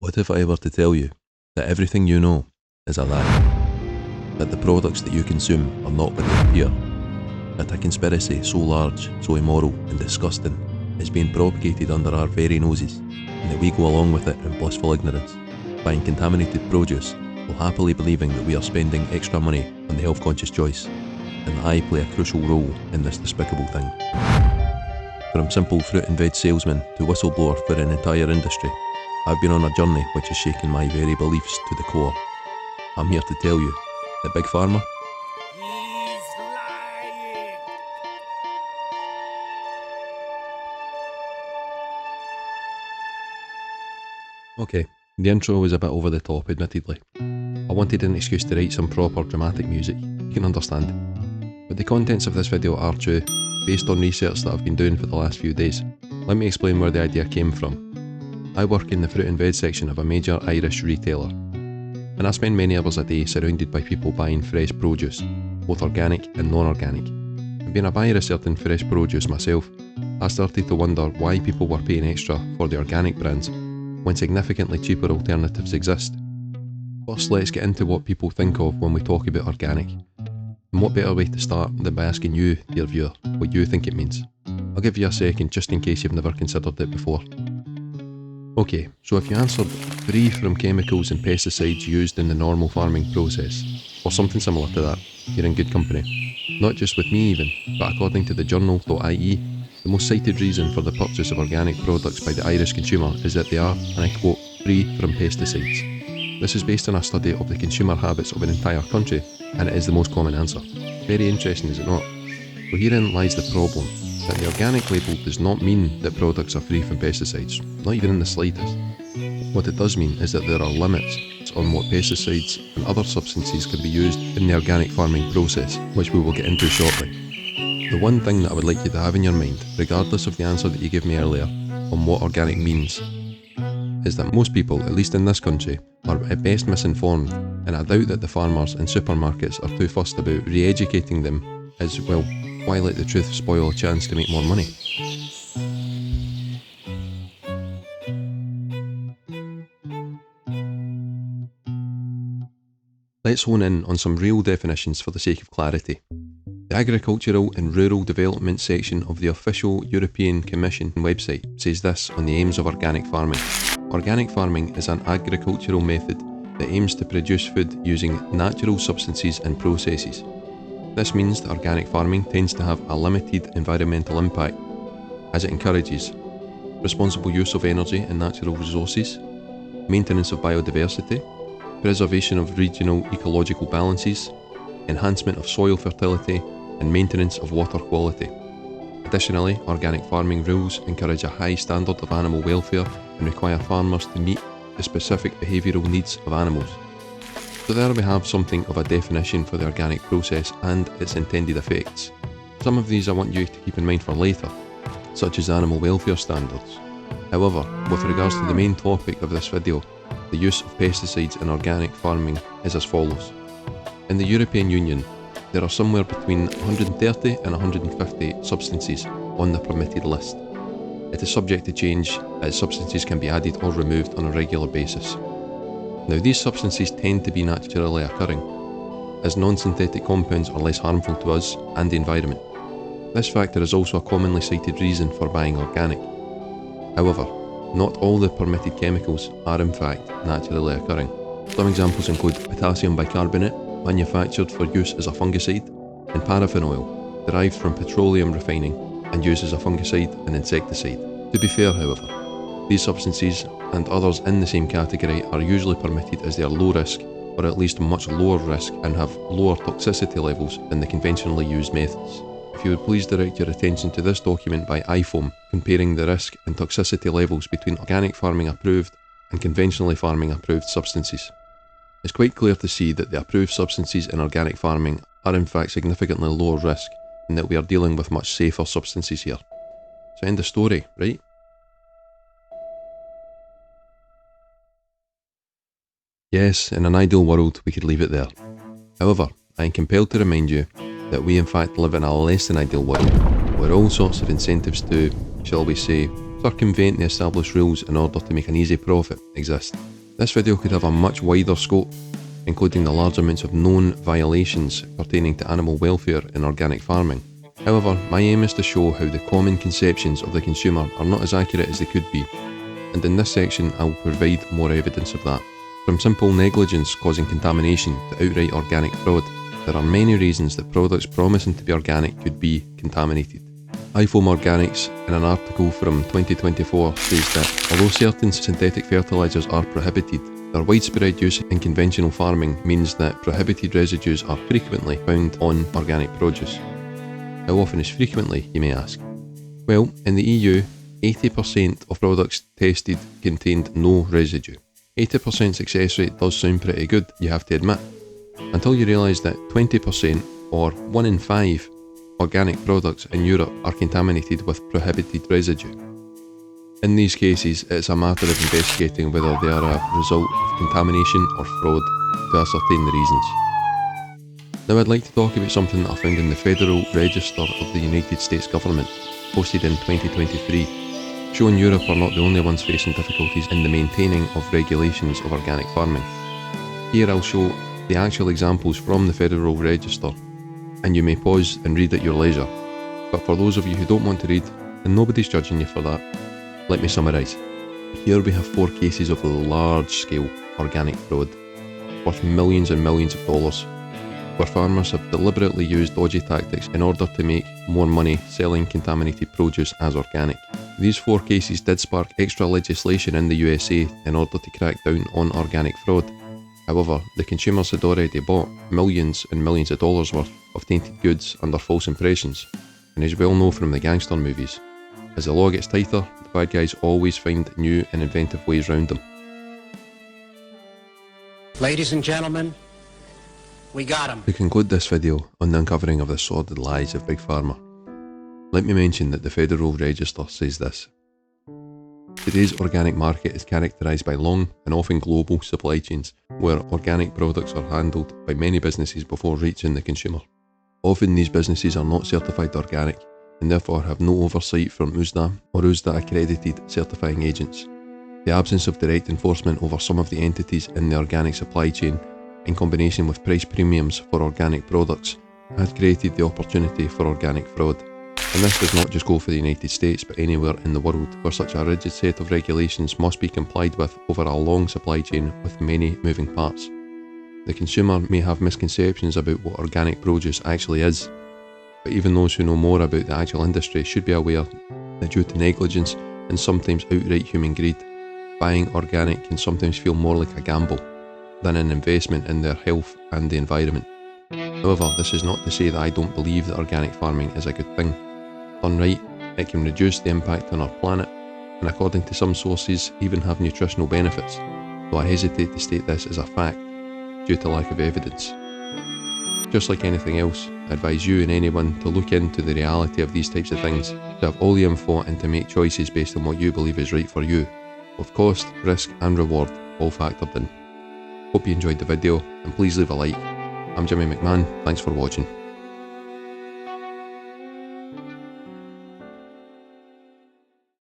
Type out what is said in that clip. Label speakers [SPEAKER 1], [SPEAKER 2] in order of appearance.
[SPEAKER 1] What if I were to tell you that everything you know is a lie? That the products that you consume are not what they appear? That a conspiracy so large, so immoral and disgusting is being propagated under our very noses, and that we go along with it in blissful ignorance, buying contaminated produce while happily believing that we are spending extra money on the health-conscious choice, and that I play a crucial role in this despicable thing. From simple fruit and veg salesman to whistleblower for an entire industry, I've been on a journey which has shaken my very beliefs to the core. I'm here to tell you that Big Pharma,
[SPEAKER 2] He's lying!
[SPEAKER 1] Okay, the intro was a bit over the top, admittedly. I wanted an excuse to write some proper dramatic music, you can understand. But the contents of this video are true, based on research that I've been doing for the last few days. Let me explain where the idea came from. I work in the fruit and veg section of a major Irish retailer, and I spend many hours a day surrounded by people buying fresh produce, both organic and non-organic. And being a buyer of certain fresh produce myself, I started to wonder why people were paying extra for the organic brands when significantly cheaper alternatives exist. First, let's get into what people think of when we talk about organic. And what better way to start than by asking you, dear viewer, what you think it means. I'll give you a second just in case you've never considered it before. Okay, so if you answered free from chemicals and pesticides used in the normal farming process, or something similar to that, you're in good company. Not just with me even, but according to the journal.ie, the most cited reason for the purchase of organic products by the Irish consumer is that they are, and I quote, free from pesticides. This is based on a study of the consumer habits of an entire country, and it is the most common answer. Very interesting, is it not? So herein lies the problem, that the organic label does not mean that products are free from pesticides, not even in the slightest. What it does mean is that there are limits on what pesticides and other substances can be used in the organic farming process, which we will get into shortly. The one thing that I would like you to have in your mind, regardless of the answer that you gave me earlier, on what organic means, is that most people, at least in this country, are at best misinformed, and I doubt that the farmers and supermarkets are too fussed about re-educating them, as well, why let the truth spoil a chance to make more money? Let's hone in on some real definitions for the sake of clarity. The Agricultural and Rural Development section of the official European Commission website says this on the aims of organic farming. Organic farming is an agricultural method that aims to produce food using natural substances and processes. This means that organic farming tends to have a limited environmental impact, as it encourages responsible use of energy and natural resources, maintenance of biodiversity, preservation of regional ecological balances, enhancement of soil fertility, and maintenance of water quality. Additionally, organic farming rules encourage a high standard of animal welfare and require farmers to meet the specific behavioural needs of animals. So there we have something of a definition for the organic process and its intended effects. Some of these I want you to keep in mind for later, such as animal welfare standards. However, with regards to the main topic of this video, the use of pesticides in organic farming is as follows. In the European Union, there are somewhere between 130 and 150 substances on the permitted list. It is subject to change as substances can be added or removed on a regular basis. Now, these substances tend to be naturally occurring, as non-synthetic compounds are less harmful to us and the environment. This factor is also a commonly cited reason for buying organic. However, not all the permitted chemicals are in fact naturally occurring. Some examples include potassium bicarbonate, manufactured for use as a fungicide, and paraffin oil, derived from petroleum refining and used as a fungicide and insecticide. To be fair, however, these substances and others in the same category are usually permitted as they are low risk, or at least much lower risk, and have lower toxicity levels than the conventionally used methods. If you would please direct your attention to this document by IFOAM, comparing the risk and toxicity levels between organic farming approved and conventionally farming approved substances. It's quite clear to see that the approved substances in organic farming are in fact significantly lower risk, and that we are dealing with much safer substances here. So end of story, right? Yes, in an ideal world we could leave it there. However, I am compelled to remind you that we in fact live in a less than ideal world, where all sorts of incentives to, shall we say, circumvent the established rules in order to make an easy profit exist. This video could have a much wider scope, including the large amounts of known violations pertaining to animal welfare in organic farming. However, my aim is to show how the common conceptions of the consumer are not as accurate as they could be, and in this section I will provide more evidence of that. From simple negligence causing contamination to outright organic fraud, there are many reasons that products promising to be organic could be contaminated. iFoam Organics, in an article from 2024, says that although certain synthetic fertilisers are prohibited, their widespread use in conventional farming means that prohibited residues are frequently found on organic produce. How often is frequently, you may ask? Well, in the EU, 80% of products tested contained no residue. 80% success rate does sound pretty good, you have to admit, until you realise that 20% or 1 in 5 organic products in Europe are contaminated with prohibited residue. In these cases, it's a matter of investigating whether they are a result of contamination or fraud to ascertain the reasons. Now I'd like to talk about something that I found in the Federal Register of the United States Government, posted in 2023, showing Europe are not the only ones facing difficulties in the maintaining of regulations of organic farming. Here I'll show the actual examples from the Federal Register, and you may pause and read at your leisure. But for those of you who don't want to read, and nobody's judging you for that, let me summarise. Here we have 4 cases of large-scale organic fraud, worth millions and millions of dollars, where farmers have deliberately used dodgy tactics in order to make more money selling contaminated produce as organic. These 4 cases did spark extra legislation in the USA in order to crack down on organic fraud. However, the consumers had already bought millions and millions of dollars worth of tainted goods under false impressions, and as you well know from the gangster movies, as the law gets tighter, the bad guys always find new and inventive ways around them.
[SPEAKER 3] Ladies and gentlemen, we got him.
[SPEAKER 1] To conclude this video on the uncovering of the sordid lies of Big Pharma, let me mention that the Federal Register says this. Today's organic market is characterised by long and often global supply chains, where organic products are handled by many businesses before reaching the consumer. Often these businesses are not certified organic, and therefore have no oversight from USDA or USDA accredited certifying agents. The absence of direct enforcement over some of the entities in the organic supply chain, in combination with price premiums for organic products, had created the opportunity for organic fraud. And this does not just go for the United States, but anywhere in the world where such a rigid set of regulations must be complied with over a long supply chain with many moving parts. The consumer may have misconceptions about what organic produce actually is, but even those who know more about the actual industry should be aware that due to negligence and sometimes outright human greed, buying organic can sometimes feel more like a gamble than an investment in their health and the environment. However, this is not to say that I don't believe that organic farming is a good thing. Done right, it can reduce the impact on our planet, and according to some sources, even have nutritional benefits, though I hesitate to state this as a fact due to lack of evidence. Just like anything else, I advise you and anyone to look into the reality of these types of things, to have all the info and to make choices based on what you believe is right for you, with cost, risk and reward all factored in. Hope you enjoyed the video, and please leave a like. I'm Jimmy McMahon, thanks for watching.